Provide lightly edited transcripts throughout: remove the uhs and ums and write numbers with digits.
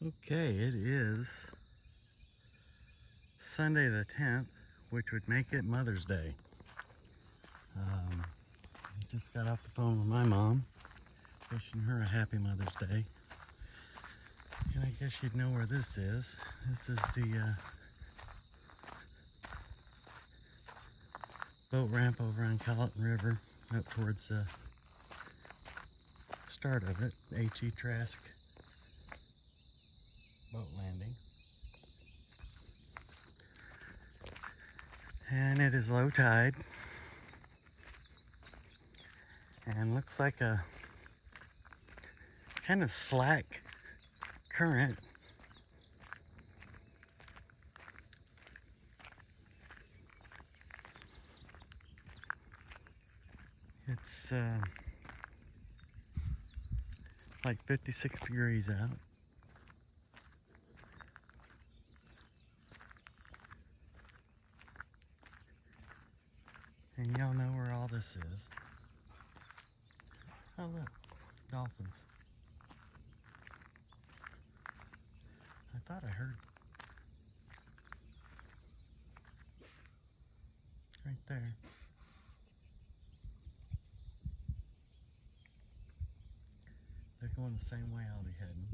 Okay, it is Sunday the 10th, which would make it Mother's Day. I just got off the phone with my mom, wishing her a happy Mother's Day. And I guess you'd know where this is. This is the boat ramp over on Colleton River, up towards the start of it, H.E. Trask boat landing. And it is low tide. And looks like a kind of slack current. It's like 56 degrees out. And y'all know where all this is. Oh look, dolphins. I thought I heard right there. They're going the same way I'll be heading.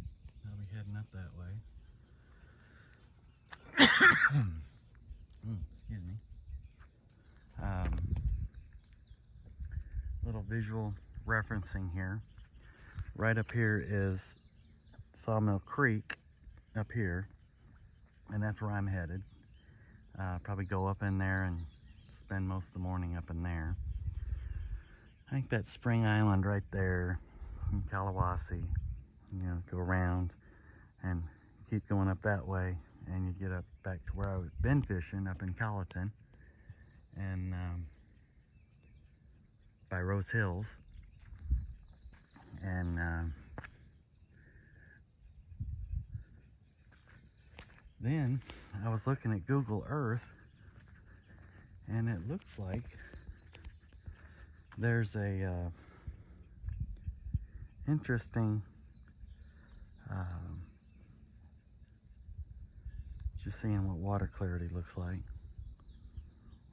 I'll be heading up that way. Excuse me. Little visual referencing here. Right up here is Sawmill Creek up here, and that's where I'm headed. Probably go up in there and spend most of the morning up in there. I think that's Spring Island right there in Kalawasi. You know, go around and keep going up that way, and you get up back to where I've been fishing up in Colleton and by Rose Hills. And then I was looking at Google Earth, and it looks like there's a interesting just seeing what water clarity looks like.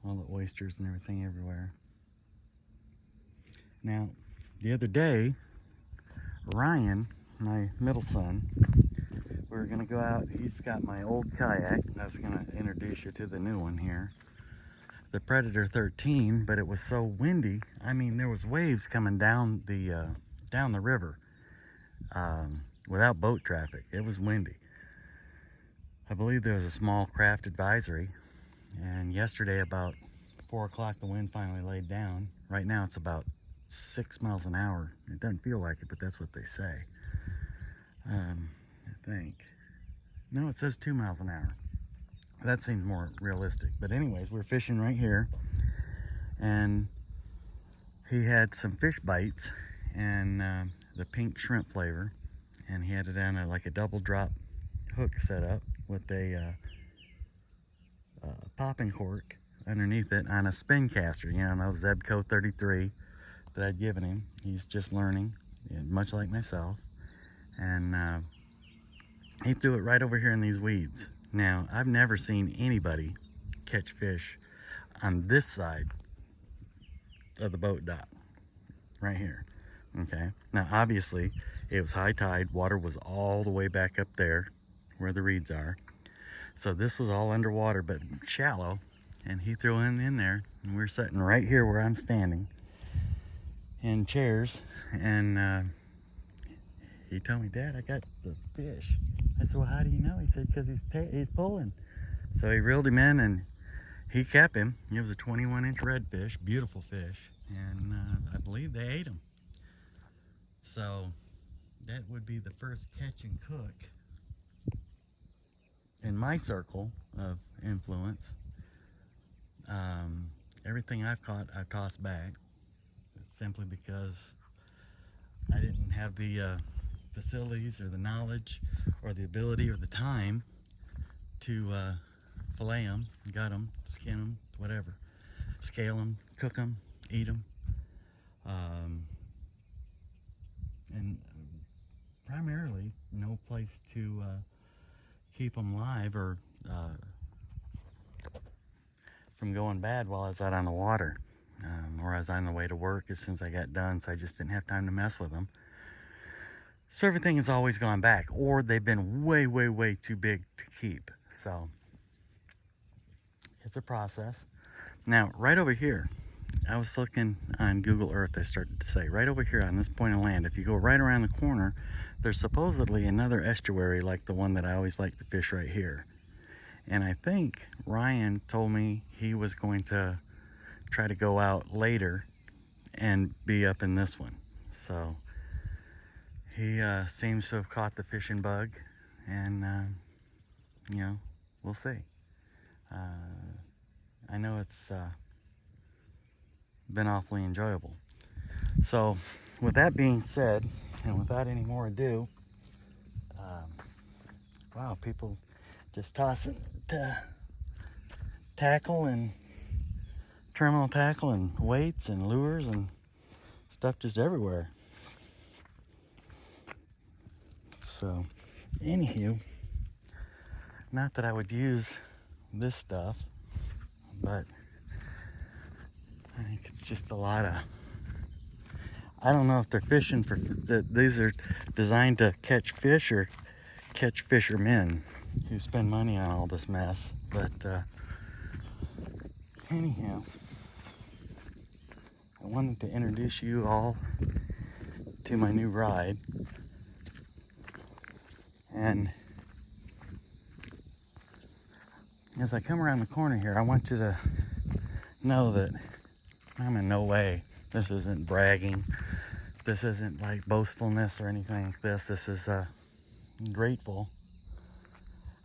All the oysters and everything everywhere. Now, the other day, Ryan, my middle son, we were gonna go out. He's got my old kayak. I was gonna introduce you to the new one here, the Predator 13, but it was so windy. I mean, there was waves coming down the river without boat traffic. It was windy. I believe there was a small craft advisory, and yesterday about 4 o'clock the wind finally laid down. Right now it's about 6 miles an hour. It doesn't feel like it, but that's what they say. I think. No, it says 2 miles an hour. That seems more realistic. But anyways, we're fishing right here, and he had some fish bites and the pink shrimp flavor, and he had it on like a double drop hook setup with a popping cork underneath it on a spin caster, you know, those Zebco 33 that I'd given him. He's just learning, much like myself, and he threw it right over here in these weeds. Now, I've never seen anybody catch fish on this side of the boat dock, right here, okay? Now, obviously, it was high tide. Water was all the way back up there where the reeds are. So this was all underwater, but shallow, and he threw it in there, and we're sitting right here where I'm standing in chairs, and he told me, "Dad, I got the fish." I said, "Well, how do you know?" He said, "Because he's pulling." So he reeled him in, and he kept him. It was a 21-inch redfish, beautiful fish, and I believe they ate him. So that would be the first catch and cook in my circle of influence. Everything I've caught, I've tossed back. It's simply because I didn't have the facilities or the knowledge or the ability or the time to fillet them, gut them, skin them, whatever, scale them, cook them, eat them, and primarily no place to keep them live or from going bad while I was out on the water, or I was on the way to work as soon as I got done, so I just didn't have time to mess with them. So everything has always gone back, or they've been way, way, way too big to keep. So it's a process. Now, right over here, I was looking on Google Earth, I started to say, right over here on this point of land, if you go right around the corner, there's supposedly another estuary like the one that I always like to fish right here. And I think Ryan told me he was going to try to go out later and be up in this one. So he seems to have caught the fishing bug, and you know, we'll see. I know it's been awfully enjoyable. So with that being said, and without any more ado, wow, people just tossing tackle and terminal tackle and weights and lures and stuff just everywhere. So anywho, not that I would use this stuff, but I think it's just a lot of, I don't know if they're fishing for, these are designed to catch fish or catch fishermen who spend money on all this mess. But anyhow, I wanted to introduce you all to my new ride. And as I come around the corner here, I want you to know that I'm in no way, this isn't bragging, this isn't like boastfulness or anything like this. This is grateful.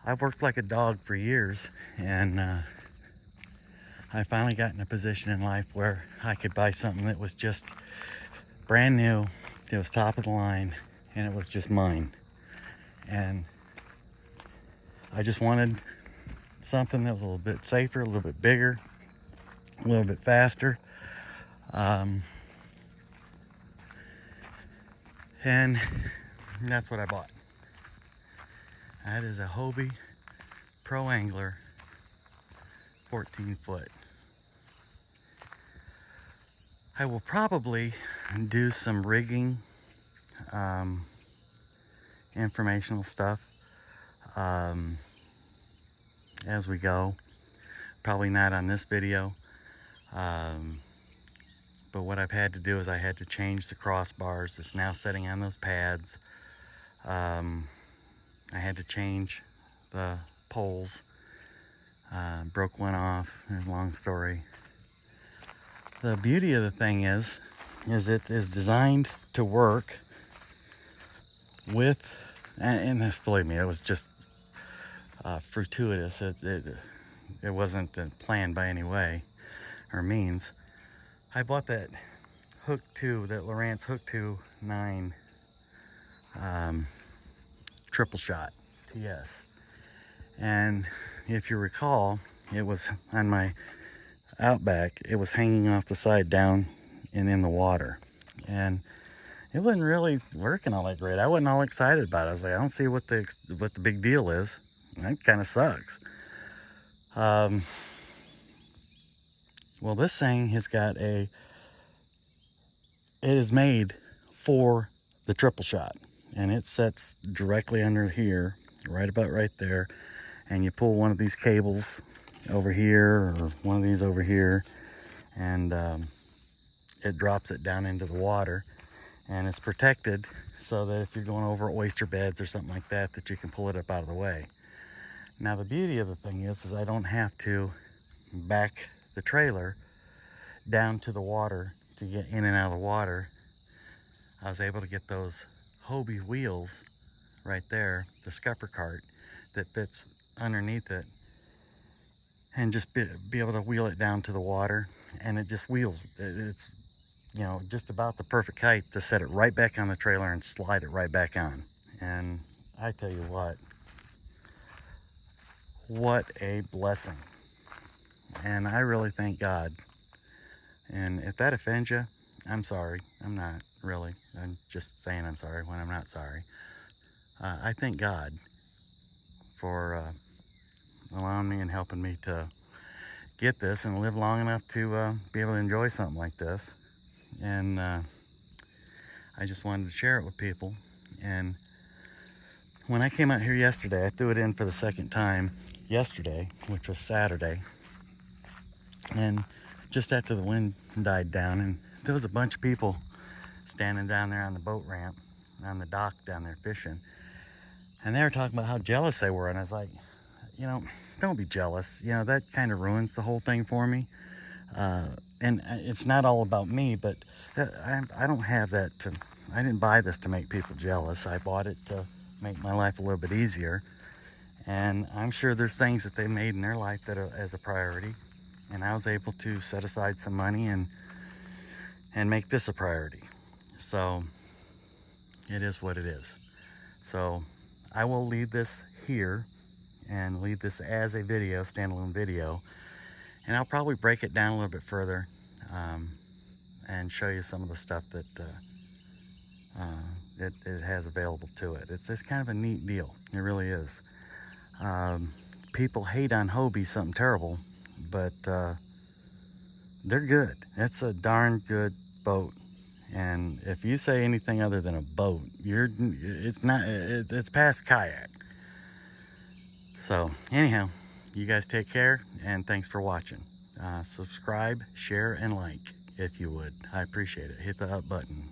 I've worked like a dog for years, and I finally got in a position in life where I could buy something that was just brand new, it was top of the line, and it was just mine. And I just wanted something that was a little bit safer, a little bit bigger, a little bit faster. And that's what I bought. That is a Hobie Pro Angler 14 foot. I will probably do some rigging, informational stuff as we go. Probably not on this video. But what I've had to do is I had to change the crossbars. It's now setting on those pads. I had to change the poles. Broke one off, long story. The beauty of the thing is it is designed to work with, and believe me, it was just fortuitous. It wasn't planned by any way or means. I bought that Hook 2, that Lowrance Hook 2 9 triple shot TS. And if you recall, it was on my Outback, it was hanging off the side down and in the water. And it wasn't really working all that great. I wasn't all excited about it. I was like, I don't see what the big deal is. That kind of sucks. Well, this thing has got it is made for the triple shot, and it sets directly under here, right about right there. And you pull one of these cables over here or one of these over here, and it drops it down into the water, and it's protected so that if you're going over oyster beds or something like that, that you can pull it up out of the way. Now the beauty of the thing is I don't have to back the trailer down to the water to get in and out of the water. I was able to get those Hobie wheels right there, the scupper cart that fits underneath it, and just be able to wheel it down to the water, and it just wheels. It's, you know, just about the perfect height to set it right back on the trailer and slide it right back on. And I tell you what a blessing. And I really thank God. And if that offends you, I'm sorry. I'm not really. I'm just saying I'm sorry when I'm not sorry. I thank God for allowing me and helping me to get this and live long enough to be able to enjoy something like this. And I just wanted to share it with people. And when I came out here yesterday, I threw it in for the second time yesterday, which was Saturday. And just after the wind died down, and there was a bunch of people standing down there on the boat ramp, on the dock down there fishing. And they were talking about how jealous they were. And I was like, you know, don't be jealous. You know, that kind of ruins the whole thing for me. And it's not all about me, but I don't have that I didn't buy this to make people jealous. I bought it to make my life a little bit easier. And I'm sure there's things that they made in their life that are as a priority. And I was able to set aside some money and make this a priority. So it is what it is. So I will leave this here and leave this as a video, standalone video. And I'll probably break it down a little bit further and show you some of the stuff that it has available to it. It's kind of a neat deal. It really is. People hate on Hobie something terrible, but they're good. It's a darn good boat. And if you say anything other than a boat, it's past kayak. So anyhow, you guys take care, and thanks for watching. Subscribe, share, and like if you would. I appreciate it. Hit the up button.